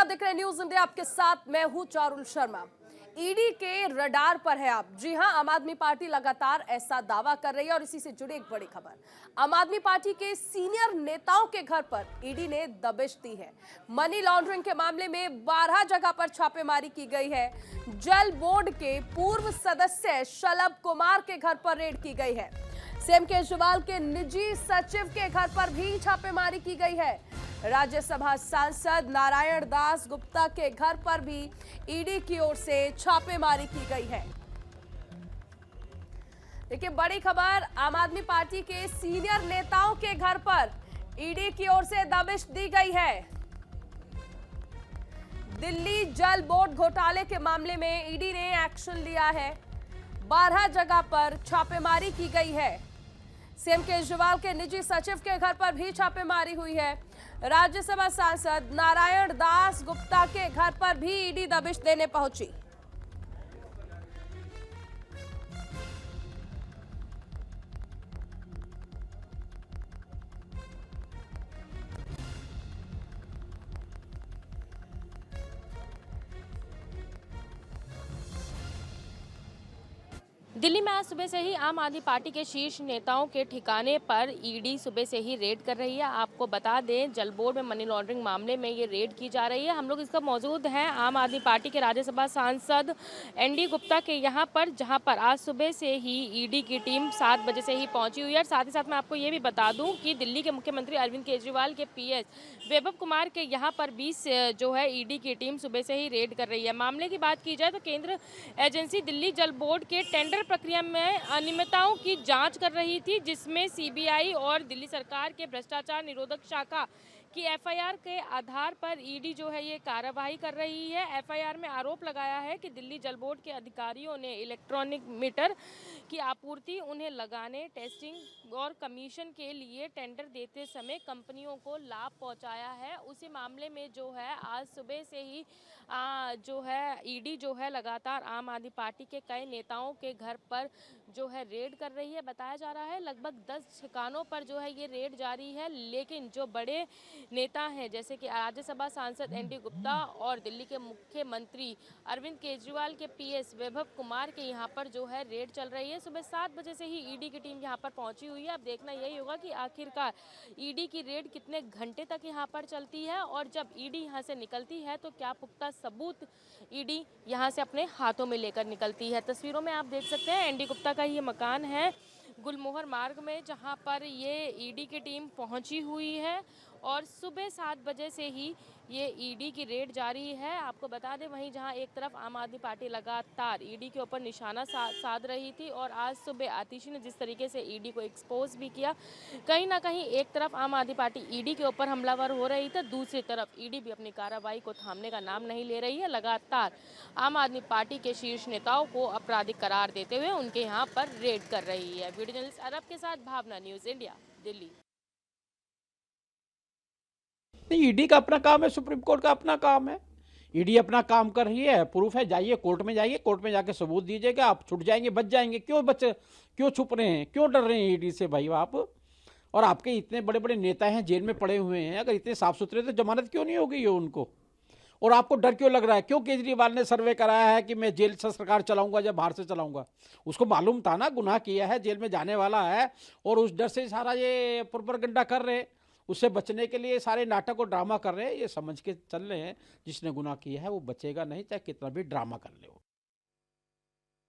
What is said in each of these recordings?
आप देख रहे हैं न्यूज इंडिया, आपके साथ मैं हूं चारुल शर्मा। ईडी के रडार पर है आप। जी हां, आम आदमी पार्टी लगातार ऐसा दावा कर रही है और इसी से जुड़ी एक बड़ी खबर। आम आदमी पार्टी के सीनियर नेताओं के घर पर ईडी ने दबिश दी है। मनी लॉन्ड्रिंग के मामले में 12 जगह पर छापेमारी की गई है। जल बोर्ड के पूर्व सदस्य शलभ कुमार के घर पर रेड की गई है। सीएम केजरीवाल के निजी सचिव के घर पर भी छापेमारी की गई है। राज्यसभा सांसद नारायण दास गुप्ता के घर पर भी ईडी की ओर से छापेमारी की गई है। देखिए, बड़ी खबर, आम आदमी पार्टी के सीनियर नेताओं के घर पर ईडी की ओर से दबिश दी गई है। दिल्ली जल बोर्ड घोटाले के मामले में ईडी ने एक्शन लिया है। 12 जगह पर छापेमारी की गई है। सीएम केजरीवाल के निजी सचिव के घर पर भी छापेमारी हुई है। राज्यसभा सांसद नारायण दास गुप्ता के घर पर भी ईडी दबिश देने पहुंची। दिल्ली में आज सुबह से ही आम आदमी पार्टी के शीर्ष नेताओं के ठिकाने पर ईडी सुबह से ही रेड कर रही है। आपको बता दें, जल बोर्ड में मनी लॉन्ड्रिंग मामले में ये रेड की जा रही है। हम लोग इसका मौजूद हैं आम आदमी पार्टी के राज्यसभा सांसद एनडी गुप्ता के यहाँ पर, जहाँ पर आज सुबह से ही ईडी की टीम 7 बजे से ही पहुंची हुई है। और साथ ही साथ मैं आपको ये भी बता दूँ कि दिल्ली के मुख्यमंत्री अरविंद केजरीवाल के पीएस वैभव कुमार के यहाँ पर भी जो है ईडी की टीम सुबह से ही रेड कर रही है। मामले की बात की जाए तो केंद्र एजेंसी दिल्ली जल बोर्ड के टेंडर प्रक्रिया में अनियमितताओं की जांच कर रही थी, जिसमें सीबीआई और दिल्ली सरकार के भ्रष्टाचार निरोधक शाखा की एफआईआर के आधार पर ईडी जो है ये कार्रवाई कर रही है। एफआईआर में आरोप लगाया है कि दिल्ली जल बोर्ड के अधिकारियों ने इलेक्ट्रॉनिक मीटर की आपूर्ति, उन्हें लगाने, टेस्टिंग और कमीशन के लिए टेंडर देते समय कंपनियों को लाभ पहुंचाया है। उसी मामले में जो है आज सुबह से ही जो है ईडी जो है लगातार आम आदमी पार्टी के कई नेताओं के घर पर जो है रेड कर रही है। बताया जा रहा है लगभग 10 ठिकानों पर जो है ये रेड जारी है, लेकिन जो बड़े नेता हैं जैसे कि राज्यसभा सांसद एनडी गुप्ता और दिल्ली के मुख्यमंत्री अरविंद केजरीवाल के पीएस वैभव कुमार के यहाँ पर जो है रेड चल रही है। सुबह 7 बजे से ही ईडी की टीम यहाँ पर पहुंची हुई है। अब देखना यही होगा कि आखिरकार ईडी की रेड कितने घंटे तक यहाँ पर चलती है और जब ईडी यहाँ से निकलती है तो क्या पुख्ता सबूत ईडी यहाँ से अपने हाथों में लेकर निकलती है। तस्वीरों में आप देख सकते हैं एनडी गुप्ता का ये मकान है गुलमोहर मार्ग में, जहाँ पर ये ईडी की टीम पहुंची हुई है और सुबह 7 बजे से ही ये ईडी की रेड जारी है। आपको बता दें, वहीं जहां एक तरफ आम आदमी पार्टी लगातार ईडी के ऊपर निशाना साध रही थी और आज सुबह आतिशी ने जिस तरीके से ईडी को एक्सपोज भी किया, कहीं ना कहीं एक तरफ आम आदमी पार्टी ईडी के ऊपर हमलावर हो रही थी, दूसरी तरफ ईडी भी अपनी कार्रवाई को थामने का नाम नहीं ले रही है। लगातार आम आदमी पार्टी के शीर्ष नेताओं को आपराधिक करार देते हुए उनके यहाँ पर रेड कर रही है। वीडियो जर्नलिस्ट अरब के साथ भावना, न्यूज़ इंडिया, दिल्ली। नहीं, ईडी का अपना काम है, सुप्रीम कोर्ट का अपना काम है। ईडी अपना काम कर रही है, प्रूफ है, जाइए कोर्ट में, जाइए कोर्ट में जाके सबूत दीजिएगा, आप छुट जाएंगे, बच जाएंगे। क्यों छुप रहे हैं, क्यों डर रहे हैं ईडी से भाई आप? और आपके इतने बड़े बड़े नेता हैं, जेल में पड़े हुए हैं, अगर इतने साफ सुथरे तो जमानत क्यों नहीं हो गई है उनको? और आपको डर क्यों लग रहा है? क्यों केजरीवाल ने सर्वे कराया है कि मैं जेल से सरकार चलाऊंगा या बाहर से चलाऊंगा? उसको मालूम था ना, गुनाह किया है, जेल में जाने वाला है, और उस डर से सारा ये प्रोपेगेंडा कर रहे हैं। उससे बचने के लिए सारे नाटक और ड्रामा कर रहे हैं। ये समझ के चल रहे हैं जिसने गुनाह किया है वो बचेगा नहीं, चाहे कितना भी ड्रामा कर ले।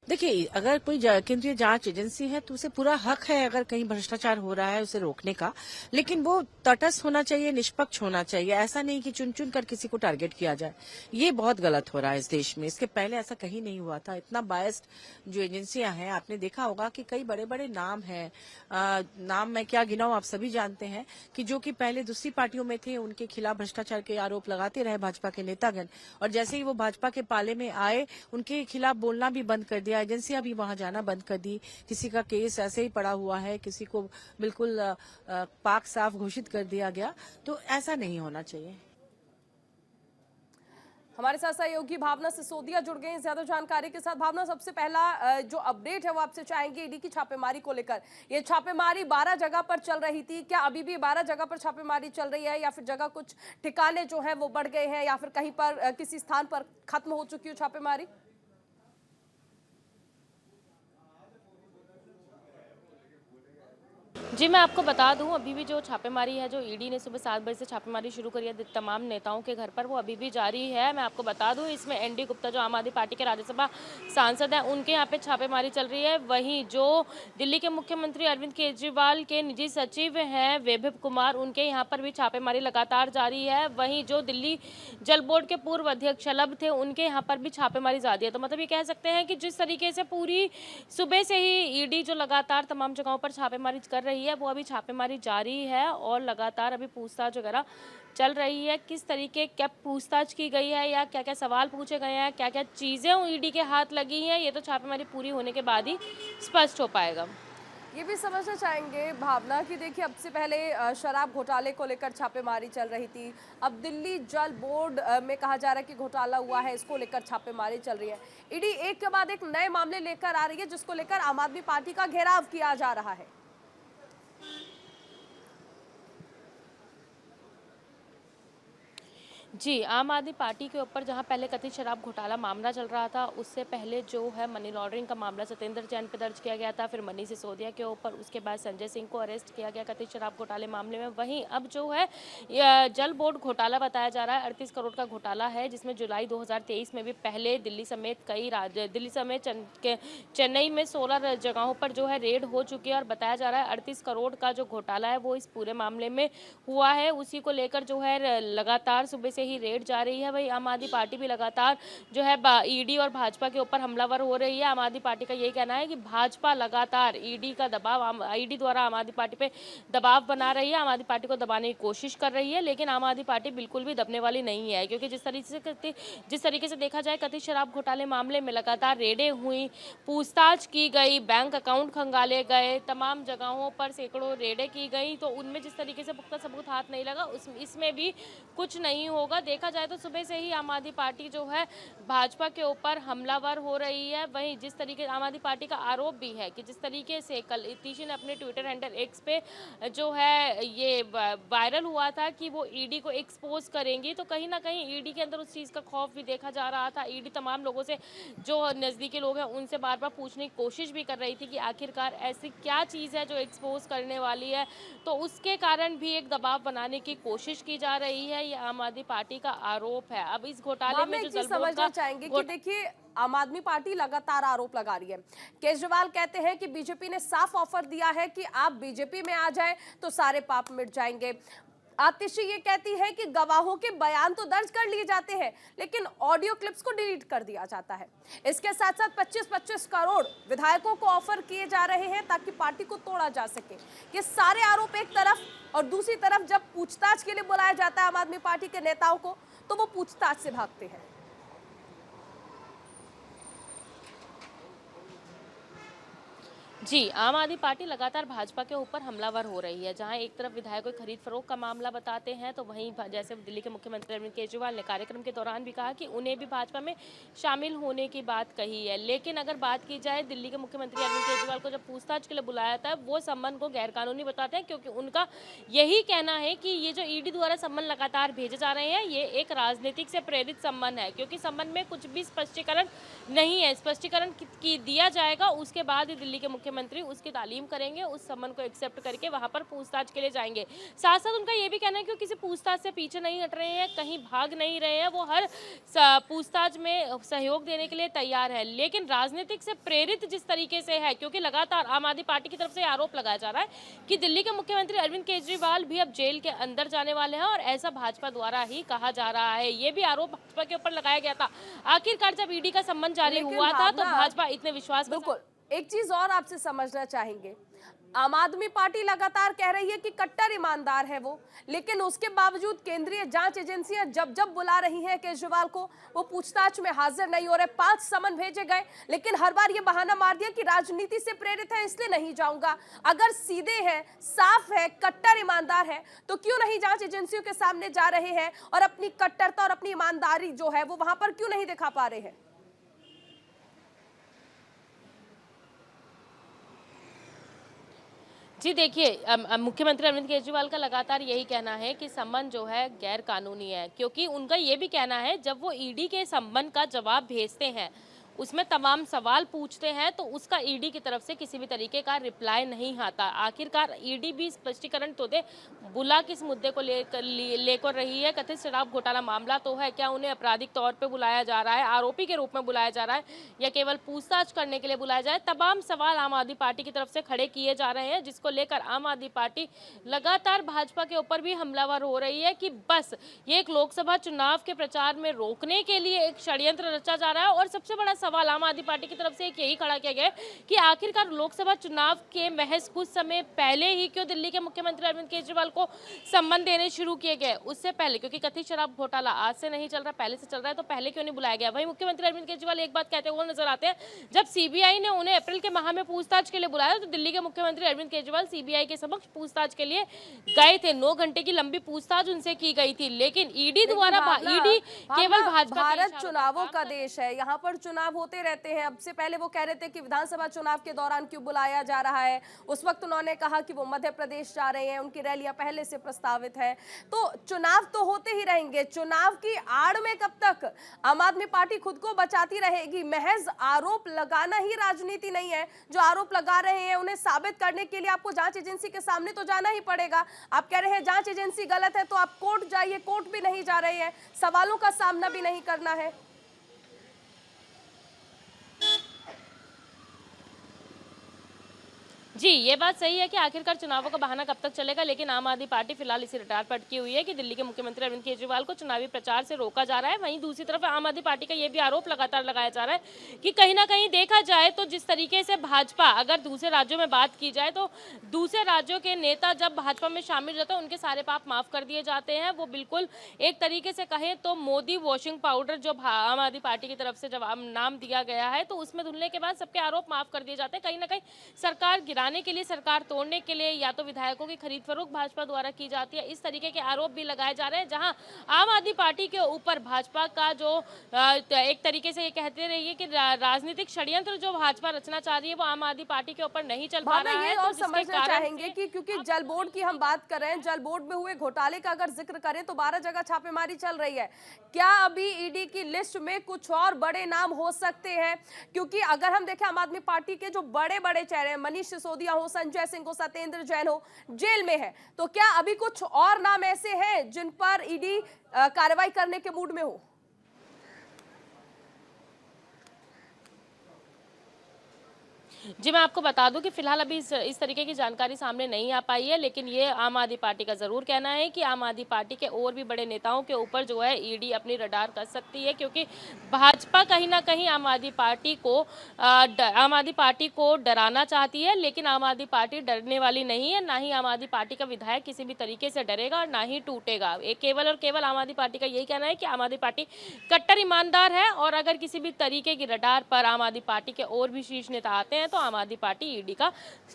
देखिए, अगर कोई केंद्रीय जांच एजेंसी है तो उसे पूरा हक है अगर कहीं भ्रष्टाचार हो रहा है उसे रोकने का, लेकिन वो तटस्थ होना चाहिए, निष्पक्ष होना चाहिए। ऐसा नहीं कि चुन चुन कर किसी को टारगेट किया जाए। ये बहुत गलत हो रहा है इस देश में। इसके पहले ऐसा कहीं नहीं हुआ था। इतना बायस्ड जो एजेंसियां हैं, आपने देखा होगा कि कई बड़े बड़े नाम हैं, नाम मैं क्या गिनाऊं, आप सभी जानते हैं कि जो कि पहले दूसरी पार्टियों में थे, उनके खिलाफ भ्रष्टाचार के आरोप लगाते रहे भाजपा के नेतागण, और जैसे ही वो भाजपा के पाले में आए उनके खिलाफ बोलना भी बंद कर दिया, एजेंसियां भी वहां जाना बंद कर दी। किसी का केस ऐसे ही पड़ा हुआ है, किसी को बिल्कुल पाक साफ घोषित कर दिया गया। तो ऐसा नहीं होना चाहिए। हमारे साथ सहयोगी भावना सिसोदिया जुड़ गए हैं ज्यादा जानकारी के साथ। भावना, सबसे पहला जो अपडेट है वो आपसे चाहेंगे ईडी की छापेमारी को लेकर। ये छापेमारी 12 जगह पर चल रही थी, क्या अभी भी 12 जगह पर छापेमारी चल रही है या फिर जगह कुछ ठिकाने जो है वो बढ़ गए हैं या फिर कहीं पर किसी स्थान पर खत्म हो चुकी है छापेमारी? जी, मैं आपको बता दूं, अभी भी जो छापेमारी है, जो ईडी ने सुबह 7 बजे से छापेमारी शुरू करी है तमाम नेताओं के घर पर, वो अभी भी जारी है। मैं आपको बता दूं, इसमें एनडी गुप्ता जो आम आदमी पार्टी के राज्यसभा सांसद हैं, उनके यहाँ पे छापेमारी चल रही है। वहीं जो दिल्ली के मुख्यमंत्री अरविंद केजरीवाल के निजी सचिव हैं वैभव कुमार, उनके यहाँ पर भी छापेमारी लगातार जारी है। वहीं जो दिल्ली जल बोर्ड के पूर्व अध्यक्ष शलभ थे, उनके यहाँ पर भी छापेमारी जारी है। तो मतलब ये कह सकते हैं कि जिस तरीके से पूरी सुबह से ही ईडी जो लगातार तमाम जगहों पर छापेमारी कर रही है, वो अभी छापेमारी जारी है और लगातार अभी पूछताछ वगैरह चल रही है। किस तरीके क्या पूछताछ की गई है या क्या क्या सवाल पूछे गए हैं, क्या क्या चीज़ें ईडी के हाथ लगी हैं, ये तो छापेमारी पूरी होने के बाद ही स्पष्ट हो पाएगा। ये भी समझना चाहेंगे भावना कि देखिए, अब से पहले शराब घोटाले को लेकर छापेमारी चल रही थी, अब दिल्ली जल बोर्ड में कहा जा रहा है कि घोटाला हुआ है, इसको लेकर छापेमारी चल रही है। ईडी एक के बाद एक नए मामले लेकर आ रही है जिसको लेकर आम आदमी पार्टी का घेराव किया जा रहा है। जी, आम आदमी पार्टी के ऊपर जहां पहले कथित शराब घोटाला मामला चल रहा था, उससे पहले जो है मनी लॉन्ड्रिंग का मामला सत्येंद्र जैन पे दर्ज किया गया था, फिर मनीष सिसोदिया के ऊपर, उसके बाद संजय सिंह को अरेस्ट किया गया कथित शराब घोटाले मामले में। वहीं अब जो है जल बोर्ड घोटाला बताया जा रहा है, 38 करोड़ का घोटाला है, जिसमें जुलाई 2023 में भी पहले दिल्ली समेत चेन्नई में 16 जगहों पर जो है रेड हो चुकी है और बताया जा रहा है 38 करोड़ का जो घोटाला है वो इस पूरे मामले में हुआ है। उसी को लेकर जो है लगातार सुबह से ही रेड जा रही है। वही आम आदमी पार्टी भी लगातार जो है ईडी और भाजपा के ऊपर हमलावर हो रही है। आम आदमी पार्टी का यही कहना है कि भाजपा लगातार ईडी द्वारा आम आदमी पार्टी पे दबाव बना रही है, आम आदमी पार्टी को दबाने की कोशिश कर रही है, लेकिन आम आदमी पार्टी बिल्कुल भी दबने वाली नहीं है, क्योंकि जिस तरीके से देखा जाए कथित शराब घोटाले मामले में लगातार रेडें हुई, पूछताछ की गई, बैंक अकाउंट खंगाले गए, तमाम जगहों पर सैकड़ों रेडें की गई, तो उनमें जिस तरीके से पुख्ता सबूत हाथ नहीं लगा, इसमें भी कुछ नहीं होगा। देखा जाए तो सुबह से ही आम आदमी पार्टी जो है भाजपा के ऊपर हमलावर हो रही है। वहीं जिस तरीके आम आदमी पार्टी का आरोप भी है कि जिस तरीके से कल इतीशी ने अपने ट्विटर हैंडल एक्स पे जो है ये वायरल हुआ था कि वो ईडी को एक्सपोज करेंगी, तो कहीं ना कहीं ईडी के अंदर उस चीज़ का खौफ भी देखा जा रहा था। ईडी तमाम लोगों से जो नज़दीकी लोग हैं उनसे बार बार पूछने की कोशिश भी कर रही थी कि आखिरकार ऐसी क्या चीज़ है जो एक्सपोज करने वाली है, तो उसके कारण भी एक दबाव बनाने की कोशिश की जा रही है। ये आम आदमी पार्टी का आरोप है। अब इस घोटाले में जो समझना चाहेंगे कि देखिए, आम आदमी पार्टी लगातार आरोप लगा रही है। केजरीवाल कहते हैं कि बीजेपी ने साफ ऑफर दिया है कि आप बीजेपी में आ जाएं तो सारे पाप मिट जाएंगे। आतिशी ये कहती है कि गवाहों के बयान तो दर्ज कर लिए जाते हैं लेकिन ऑडियो क्लिप्स को डिलीट कर दिया जाता है। इसके साथ साथ 25-25 करोड़ विधायकों को ऑफर किए जा रहे हैं ताकि पार्टी को तोड़ा जा सके। ये सारे आरोप एक तरफ, और दूसरी तरफ जब पूछताछ के लिए बुलाया जाता है आम आदमी पार्टी के नेताओं को तो वो पूछताछ से भागते हैं। जी, आम आदमी पार्टी लगातार भाजपा के ऊपर हमलावर हो रही है। जहां एक तरफ विधायकों की खरीद फरोख्त का मामला बताते हैं, तो वहीं जैसे दिल्ली के मुख्यमंत्री अरविंद केजरीवाल ने कार्यक्रम के दौरान भी कहा कि उन्हें भी भाजपा में शामिल होने की बात कही है। लेकिन अगर बात की जाए दिल्ली के मुख्यमंत्री अरविंद केजरीवाल को जब पूछताछ के लिए बुलाया था, वो सम्मन को गैरकानूनी बताते हैं, क्योंकि उनका यही कहना है कि ये जो ईडी द्वारा सम्मन लगातार भेजे जा रहे हैं, ये एक राजनीतिक से प्रेरित सम्मन है, क्योंकि सम्मन में कुछ भी स्पष्टीकरण नहीं है। स्पष्टीकरण दिया जाएगा, उसके बाद ही दिल्ली के मुख्यमंत्री उसकी तालीम करेंगे, उस सम्मन को एक्सेप्ट करके वहां पर पूछताछ के लिए जाएंगे। साथ साथ उनका ये भी कहना है कि किसी पूछताछ से पीछे नहीं हट रहे हैं, कहीं भाग नहीं रहे हैं, वो हर पूछताछ में सहयोग देने के लिए तैयार है। लेकिन राजनीतिक से प्रेरित जिस तरीके से है, क्योंकि लगातार आम आदमी पार्टी की तरफ से आरोप लगाया जा रहा है कि दिल्ली के मुख्यमंत्री अरविंद केजरीवाल भी अब जेल के अंदर जाने वाले हैं, और ऐसा भाजपा द्वारा ही कहा जा रहा है। ये भी आरोप भाजपा के ऊपर लगाया गया था। आखिरकार जब ईडी का सम्मन जारी हुआ था तो भाजपा इतने विश्वास, बिल्कुल। एक चीज और आपसे समझना चाहेंगे, आम आदमी पार्टी लगातार कह रही है कि कट्टर ईमानदार है वो, लेकिन उसके बावजूद केंद्रीय जांच एजेंसियां जब जब बुला रही हैं केजरीवाल को, वो पूछताछ में हाजिर नहीं हो रहे। 5 समन भेजे गए, लेकिन हर बार ये बहाना मार दिया कि राजनीति से प्रेरित है इसलिए नहीं जाऊंगा। अगर सीधे हैं, साफ है, कट्टर ईमानदार है, तो क्यों नहीं जांच एजेंसियों के सामने जा रहे हैं और अपनी कट्टरता और अपनी ईमानदारी जो है वो वहां पर क्यों नहीं दिखा पा रहे हैं? जी देखिए, मुख्यमंत्री अरविंद केजरीवाल का लगातार यही कहना है कि सम्मन जो है गैर कानूनी है, क्योंकि उनका ये भी कहना है जब वो ईडी के सम्मन का जवाब भेजते हैं, उसमें तमाम सवाल पूछते हैं, तो उसका ईडी की तरफ से किसी भी तरीके का रिप्लाई नहीं आता। आखिरकार ईडी भी स्पष्टीकरण तो दे, बुला किस मुद्दे को लेकर रही है। कथित शराब घोटाला मामला तो है, क्या उन्हें आपराधिक तौर पे बुलाया जा रहा है, आरोपी के रूप में बुलाया जा रहा है, या केवल पूछताछ करने के लिए बुलाया जाए? तमाम सवाल आम आदमी पार्टी की तरफ से खड़े किए जा रहे हैं, जिसको लेकर आम आदमी पार्टी लगातार भाजपा के ऊपर भी हमलावर हो रही है कि बस ये एक लोकसभा चुनाव के प्रचार में रोकने के लिए एक षड्यंत्र रचा जा रहा है। और सबसे बड़ा सवाल आम आदमी पार्टी की तरफ से एक यही खड़ा किया गया है कि आखिरकार लोकसभा चुनाव के महज कुछ समय पहले ही क्यों दिल्ली के मुख्यमंत्री अरविंद केजरीवाल को सम्मन देने शुरू किए गए? उससे पहले, क्योंकि कथित शराब घोटाला आज से नहीं चल रहा, पहले से चल रहा है, तो पहले क्यों नहीं बुलाया गया? वही मुख्यमंत्री अरविंद केजरीवाल एक बात कहते हुए नजर आते हैं, जब सीबीआई ने उन्हें अप्रैल के माह में पूछताछ के लिए बुलाया तो दिल्ली के मुख्यमंत्री अरविंद केजरीवाल सीबीआई के समक्ष पूछताछ के लिए गए थे। 9 घंटे की लंबी पूछताछ उनसे की गई थी, लेकिन ईडी द्वारा ईडी केवल भाजपा भारत चुनावों का देश है, यहाँ पर चुनाव होते रहते हैं। अब से पहले वो कह रहे थे कि विधानसभा चुनाव के दौरान क्यों बुलाया जा रहा है, उस वक्त उन्होंने कहा कि वो मध्य प्रदेश जा रहे हैं, उनकी रैलियां पहले से प्रस्तावित है। तो चुनाव तो होते ही रहेंगे, चुनाव की आड़ में कब तक आम आदमी पार्टी खुद को बचाती रहेगी? महज आरोप लगाना ही राजनीति नहीं है। जो आरोप लगा रहे हैं उन्हें साबित करने के लिए आपको जांच एजेंसी के सामने तो जाना ही पड़ेगा। आप कह रहे हैं जांच एजेंसी गलत है तो आप कोर्ट जाइए, कोर्ट भी नहीं जा रहे हैं, सवालों का सामना भी नहीं करना है। जी, ये बात सही है कि आखिरकार चुनावों का बहाना कब तक चलेगा, लेकिन आम आदमी पार्टी फिलहाल इसी रडार पर अटकी हुई है कि दिल्ली के मुख्यमंत्री अरविंद केजरीवाल को चुनावी प्रचार से रोका जा रहा है। वहीं दूसरी तरफ आम आदमी पार्टी का ये भी आरोप लगातार लगाया जा रहा है कि कहीं ना कहीं देखा जाए तो जिस तरीके से भाजपा, अगर दूसरे राज्यों में बात की जाए तो दूसरे राज्यों के नेता जब भाजपा में शामिल रहते हैं उनके सारे पाप माफ कर दिए जाते हैं। वो बिल्कुल एक तरीके से कहें तो मोदी वॉशिंग पाउडर जो आम आदमी पार्टी की तरफ से जब नाम दिया गया है, तो उसमें धुलने के बाद सबके आरोप माफ कर दिए जाते हैं। कहीं ना कहीं सरकार गिराने के लिए, सरकार तोड़ने के लिए या तो विधायकों की खरीद फरोख्त भाजपा द्वारा की जाती है, इस तरीके के आरोप भी लगाए जा रहे हैं। जहां आम आदमी पार्टी के ऊपर भाजपा का जो एक तरीके से ये कहते रहिए कि राजनीतिक षड्यंत्र जो भाजपा रचना चाह रही है वो आम आदमी पार्टी के ऊपर नहीं चल पा रहा है। और समझना चाहेंगे कि क्योंकि जल बोर्ड की हम बात कर रहे हैं, जल बोर्ड में हुए घोटाले का अगर जिक्र करें तो 12 जगह छापेमारी चल रही है। क्या अभी ईडी की लिस्ट में कुछ और बड़े नाम हो सकते हैं? क्योंकि अगर हम देखें आम आदमी पार्टी के जो बड़े बड़े चेहरे, मनीष सिसोदिया हो, संजय सिंह हो, सत्येंद्र जैन हो, जेल में है, तो क्या अभी कुछ और नाम ऐसे हैं जिन पर ईडी कार्रवाई करने के मूड में हो? जी, मैं आपको बता दूं कि फिलहाल अभी इस तरीके की जानकारी सामने नहीं आ पाई है, लेकिन ये आम आदमी पार्टी का जरूर कहना है कि आम आदमी पार्टी के और भी बड़े नेताओं के ऊपर जो है ईडी अपनी रडार कर सकती है, क्योंकि भाजपा कहीं ना कहीं आम आदमी पार्टी को डराना चाहती है, लेकिन आम आदमी पार्टी डरने वाली नहीं है। ना ही आम आदमी पार्टी का विधायक किसी भी तरीके से डरेगा और ना ही टूटेगा। एक केवल और केवल आम आदमी पार्टी का यही कहना है कि आम आदमी पार्टी कट्टर ईमानदार है, और अगर किसी भी तरीके की रडार पर आम आदमी पार्टी के और भी शीर्ष नेता आते हैं तो आम आदमी पार्टी ईडी का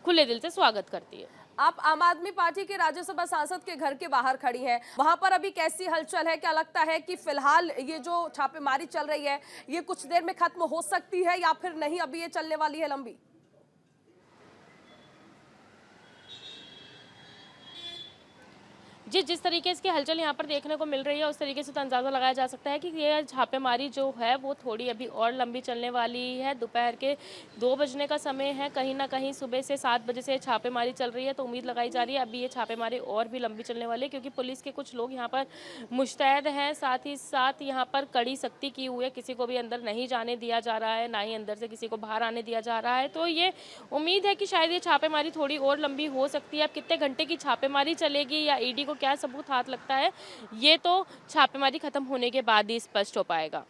खुले दिल से स्वागत करती है। आप आम आदमी पार्टी के राज्यसभा सांसद के घर के बाहर खड़ी हैं, वहां पर अभी कैसी हलचल है? क्या लगता है कि फिलहाल ये जो छापेमारी चल रही है ये कुछ देर में खत्म हो सकती है या फिर नहीं, अभी ये चलने वाली है लंबी? जिस तरीके से हलचल यहाँ पर देखने को मिल रही है उस तरीके से तो अंदाज़ा लगाया जा सकता है कि ये छापेमारी जो है वो थोड़ी अभी और लंबी चलने वाली है। दोपहर के 2 बजने का समय है, कहीं ना कहीं सुबह से 7 बजे से छापेमारी चल रही है, तो उम्मीद लगाई जा रही है अभी ये छापेमारी और भी लंबी चलने वाली है, क्योंकि पुलिस के कुछ लोग यहाँ पर मुस्तैद हैं। साथ ही साथ यहाँ पर कड़ी सख्ती की हुई है, किसी को भी अंदर नहीं जाने दिया जा रहा है, ना ही अंदर से किसी को बाहर आने दिया जा रहा है। तो ये उम्मीद है कि शायद ये छापेमारी थोड़ी और लंबी हो सकती है। अब कितने घंटे की छापेमारी चलेगी या ईडी को क्या सबूत हाथ लगता है, ये तो छापेमारी खत्म होने के बाद ही स्पष्ट हो पाएगा।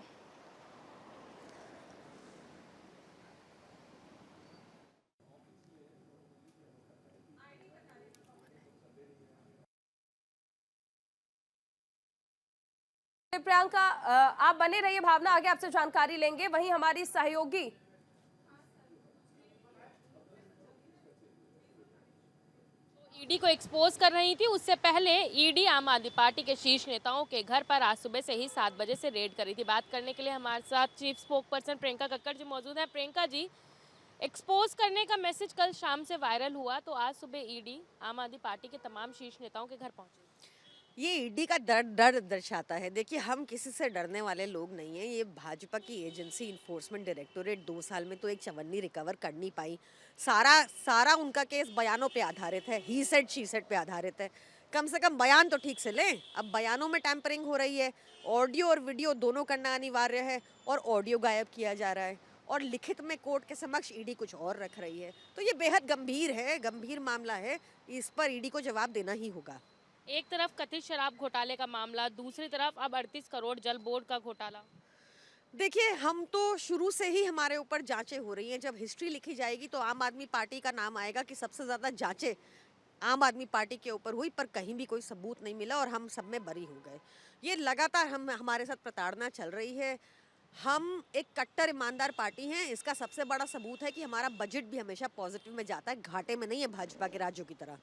प्रियंका, आप बने रहिए, भावना आगे आपसे जानकारी लेंगे। वहीं हमारी सहयोगी ईडी को एक्सपोज कर रही थी, उससे पहले ईडी आम आदमी पार्टी के शीर्ष नेताओं के घर पर आज सुबह से ही 7 बजे से रेड करी थी। बात करने के लिए हमारे साथ chief spokesperson Priyanka Kakkar ji मौजूद हैं। प्रियंका जी, एक्सपोज करने का मैसेज कल शाम से वायरल हुआ, तो आज सुबह ईडी आम आदमी पार्टी के तमाम शीर्ष नेताओं के घर पहुंची। ये ईडी का डर दर्शाता है। देखिए, हम किसी से डरने वाले लोग नहीं हैं। ये भाजपा की एजेंसी इन्फोर्समेंट डायरेक्टोरेट 2 साल में तो एक चवन्नी रिकवर कर नहीं पाई। सारा उनका केस बयानों पे आधारित है, ही सेड शी सेड पे आधारित है। कम से कम बयान तो ठीक से लें। अब बयानों में टैंपरिंग हो रही है, ऑडियो और वीडियो दोनों करना अनिवार्य है, और ऑडियो गायब किया जा रहा है, और लिखित में कोर्ट के समक्ष ईडी कुछ और रख रही है। तो ये बेहद गंभीर मामला है। इस पर ईडी को जवाब देना ही होगा। एक तरफ कथित शराब घोटाले का मामला, दूसरी तरफ अब 38 करोड़ जल बोर्ड का घोटाला। देखिए, हम तो शुरू से ही हमारे ऊपर जांचें हो रही हैं। जब हिस्ट्री लिखी जाएगी तो आम आदमी पार्टी का नाम आएगा कि सबसे ज़्यादा जांचें आम आदमी पार्टी के ऊपर हुई, पर कहीं भी कोई सबूत नहीं मिला और हम सब में बरी हो गए। ये लगातार हमारे साथ प्रताड़ना चल रही है। हम एक कट्टर ईमानदार पार्टी हैं। इसका सबसे बड़ा सबूत है कि हमारा बजट भी हमेशा पॉजिटिव में जाता है, घाटे में नहीं है भाजपा के राज्यों की तरह।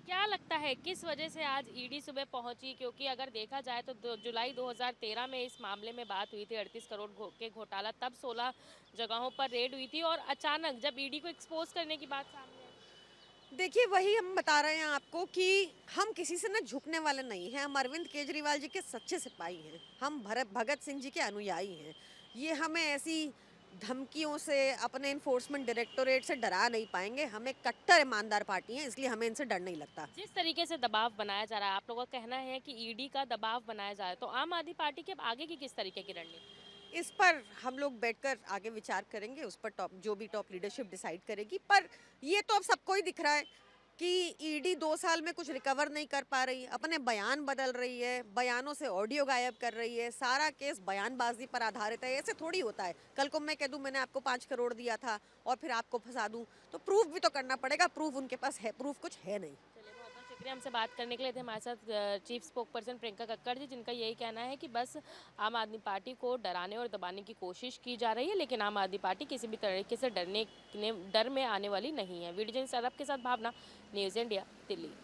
क्या लगता है किस वजह से आज ईडी सुबह पहुंची? क्योंकि अगर देखा जाए तो जुलाई 2013 में इस मामले में बात हुई थी 38 करोड़ के घोटाला, तब 16 जगहों पर रेड हुई थी, और अचानक जब ईडी को एक्सपोज करने की बात सामने आई। देखिए, वही हम बता रहे हैं आपको कि हम किसी से न झुकने वाले नहीं हैं। हम अरविंद केजरीवाल जी के सच्चे सिपाही हैं। हम भगत सिंह जी के अनुयायी हैं। ये हमें ऐसी धमकियों से, अपने इन्फोर्समेंट डायरेक्टोरेट से डरा नहीं पाएंगे। हम एक कट्टर ईमानदार पार्टी हैं, इसलिए हमें इनसे डर नहीं लगता। जिस तरीके से दबाव बनाया जा रहा है, आप लोगों का कहना है कि ईडी का दबाव बनाया जा रहा है, तो आम आदमी पार्टी के आगे की किस तरीके की रणनीति? इस पर हम लोग बैठकर आगे विचार करेंगे। उस पर जो भी टॉप लीडरशिप डिसाइड करेगी। पर ये तो अब सबको ही दिख रहा है कि ईडी 2 साल में कुछ रिकवर नहीं कर पा रही, अपने बयान बदल रही है, बयानों से ऑडियो गायब कर रही है, सारा केस बयानबाजी पर आधारित है। ऐसे थोड़ी होता है। कल को मैं कह दूं मैंने आपको 5 करोड़ दिया था और फिर आपको फंसा दूं, तो प्रूफ भी तो करना पड़ेगा। प्रूफ उनके पास है, प्रूफ कुछ है नहीं। चलिए, बहुत बहुत शुक्रिया हमसे बात करने के लिए। थे हमारे साथ chief spokesperson Priyanka Kakkar ji, जिनका यही कहना है कि बस आम आदमी पार्टी को डराने और दबाने की कोशिश की जा रही है, लेकिन आम आदमी पार्टी किसी भी तरीके से डर में आने वाली नहीं है। वीडियो जर्नलिस्ट अरब के साथ भावना, न्यूज़ इंडिया, दिल्ली।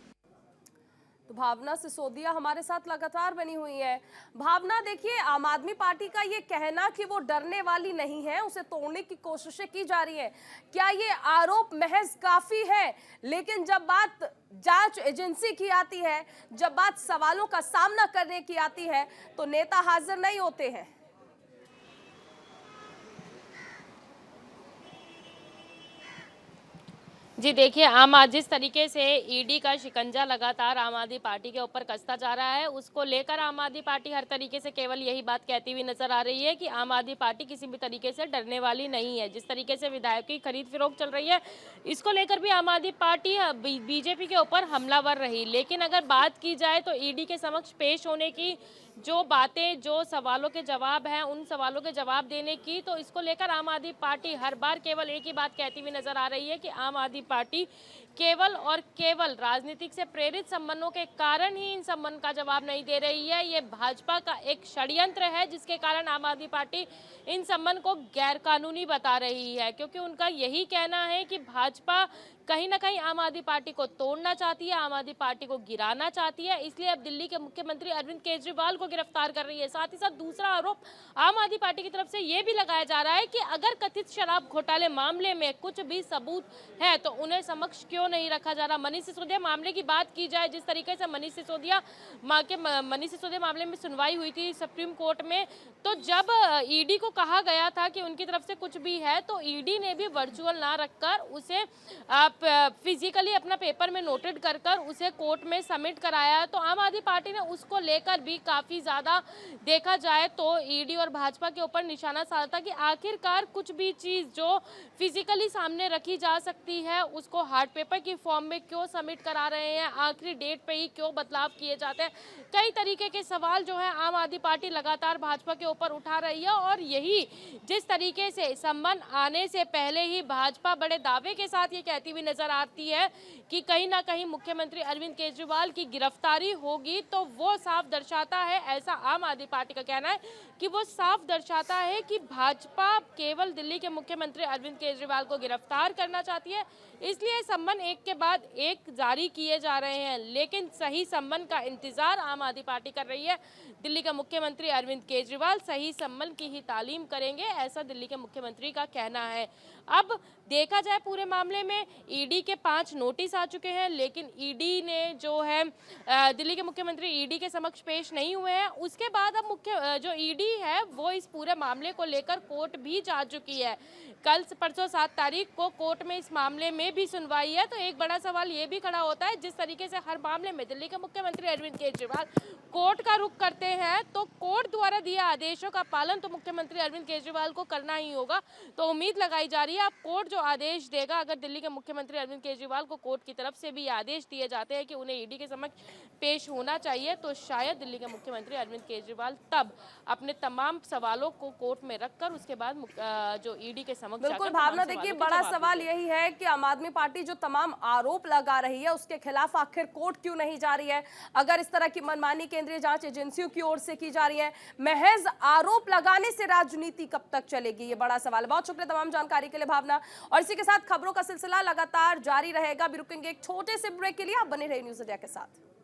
तो भावना सिसोदिया हमारे साथ लगातार बनी हुई है। भावना, देखिए, आम आदमी पार्टी का ये कहना कि वो डरने वाली नहीं है, उसे तोड़ने की कोशिशें की जा रही हैं, क्या ये आरोप महज काफी है? लेकिन जब बात जांच एजेंसी की आती है, जब बात सवालों का सामना करने की आती है, तो नेता हाजिर नहीं होते हैं। जी देखिए, जिस तरीके से ईडी का शिकंजा लगातार आम आदमी पार्टी के ऊपर कसता जा रहा है, उसको लेकर आम आदमी पार्टी हर तरीके से केवल यही बात कहती हुई नजर आ रही है कि आम आदमी पार्टी किसी भी तरीके से डरने वाली नहीं है। जिस तरीके से विधायक की खरीद फरोख्त चल रही है, इसको लेकर भी आम आदमी पार्टी बीजेपी के ऊपर हमलावर रही। लेकिन अगर बात की जाए तो ईडी के समक्ष पेश होने की जो बातें, जो सवालों के जवाब हैं, उन सवालों के जवाब देने की, तो इसको लेकर आम आदमी पार्टी हर बार केवल एक ही बात कहती हुई नजर आ रही है कि आम आदमी पार्टी केवल और केवल राजनीतिक से प्रेरित संबंधों के कारण ही इन संबंध का जवाब नहीं दे रही है। ये भाजपा का एक षड्यंत्र है, जिसके कारण आम आदमी पार्टी इन संबंध को गैरकानूनी बता रही है, क्योंकि उनका यही कहना है कि भाजपा कहीं ना कहीं आम आदमी पार्टी को तोड़ना चाहती है, आम आदमी पार्टी को गिराना चाहती है, इसलिए अब दिल्ली के मुख्यमंत्री अरविंद केजरीवाल को गिरफ्तार कर रही है। साथ ही साथ दूसरा आरोप आम आदमी पार्टी की तरफ से ये भी लगाया जा रहा है कि अगर कथित शराब घोटाले मामले में कुछ भी सबूत है तो उन्हें समक्ष क्यों नहीं रखा जा रहा। मनीष सिसोदिया मामले की बात की जाए, जिस तरीके से मनीष सिसोदिया मामले में सुनवाई हुई थी सुप्रीम कोर्ट में, तो जब ईडी को कहा गया था कि उनकी तरफ से कुछ भी है, तो ईडी ने भी वर्चुअल ना रखकर उसे फिजिकली अपना पेपर में नोटेड कर उसे कोर्ट में सबमिट कराया। तो आम आदमी पार्टी ने उसको लेकर भी काफी ज्यादा देखा जाए तो ईडी और भाजपा के ऊपर निशाना साधा कि आखिरकार कुछ भी चीज जो फिजिकली सामने रखी जा सकती है उसको हार्ड पेपर की फॉर्म में क्यों सबमिट करा रहे हैं, आखिरी डेट पे ही क्यों बदलाव किए जाते हैं। कई तरीके के सवाल जो है आम आदमी पार्टी लगातार भाजपा के ऊपर उठा रही है और यही जिस तरीके से सम्मान आने से पहले ही भाजपा बड़े दावे के साथ ये कहती हुई नजर आती है कि कहीं ना कहीं मुख्यमंत्री अरविंद केजरीवाल की गिरफ्तारी होगी, तो वो साफ दर्शाता है, ऐसा आम आदमी पार्टी का कहना है कि वो साफ दर्शाता है कि भाजपा केवल दिल्ली के मुख्यमंत्री अरविंद केजरीवाल को गिरफ्तार करना चाहती है, इसलिए सम्मन एक के बाद एक जारी किए जा रहे हैं। लेकिन सही सम्मन का इंतजार आम आदमी पार्टी कर रही है। दिल्ली का मुख्यमंत्री अरविंद केजरीवाल सही सम्मन की ही तालीम करेंगे, ऐसा दिल्ली के मुख्यमंत्री का कहना है। अब देखा जाए पूरे मामले में ईडी के 5 नोटिस आ चुके हैं, लेकिन ईडी ने जो है दिल्ली के मुख्यमंत्री ईडी के समक्ष पेश नहीं हुए हैं। उसके बाद अब जो ईडी है वो इस पूरे मामले को लेकर कोर्ट भी जा चुकी है। कल परसों 7 तारीख को कोर्ट में इस मामले में भी सुनवाई है। तो एक बड़ा सवाल ये भी खड़ा होता है, जिस तरीके से हर मामले में दिल्ली के मुख्यमंत्री अरविंद केजरीवाल कोर्ट का रुख करते हैं, तो कोर्ट द्वारा दिए आदेशों का पालन तो मुख्यमंत्री अरविंद केजरीवाल को करना ही होगा। तो उम्मीद लगाई जा रही है अब कोर्ट जो आदेश देगा, अगर दिल्ली के मुख्यमंत्री अरविंद केजरीवाल को कोर्ट की तरफ से भी आदेश दिए जाते हैं कि उन्हें ईडी के समक्ष पेश होना चाहिए, तो शायद दिल्ली के मुख्यमंत्री अरविंद केजरीवाल तब अपने तमाम सवालों को कोर्ट में रखकर उसके बाद जो ईडी के समक्ष बिल्कुल भावना, देखिए बड़ा सवाल यही है कि आम आदमी पार्टी जो तमाम आरोप लगा रही है उसके खिलाफ आखिर कोर्ट क्यों नहीं जा रही है। अगर इस तरह की मनमानी केंद्रीय जांच एजेंसियों की ओर से की जा रही है, महज आरोप लगाने से राजनीति कब तक चलेगी, ये बड़ा सवाल है। बहुत शुक्रिया तमाम जानकारी के लिए भावना, और इसी के साथ खबरों का सिलसिला लगातार जारी रहेगा। भी रुकेंगे एक छोटे से ब्रेक के लिए, आप बने रहिए न्यूज़ इंडिया के साथ।